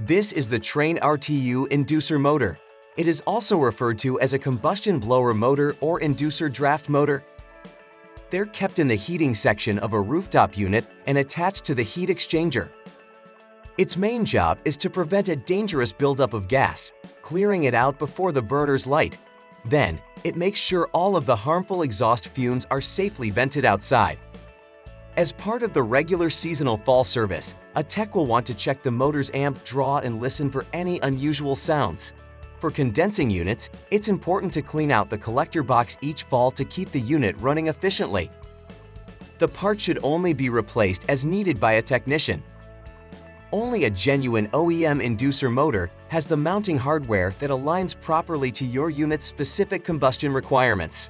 This is the Trane RTU Inducer motor. It is also referred to as a combustion blower motor or inducer draft motor. They're kept in the heating section of a rooftop unit and attached to the heat exchanger. Its main job is to prevent a dangerous buildup of gas, clearing it out before the burners light. Then, it makes sure all of the harmful exhaust fumes are safely vented outside. As part of the regular seasonal fall service, a tech will want to check the motor's amp draw and listen for any unusual sounds. For condensing units, it's important to clean out the collector box each fall to keep the unit running efficiently. The part should only be replaced as needed by a technician. Only a genuine OEM inducer motor has the mounting hardware that aligns properly to your unit's specific combustion requirements.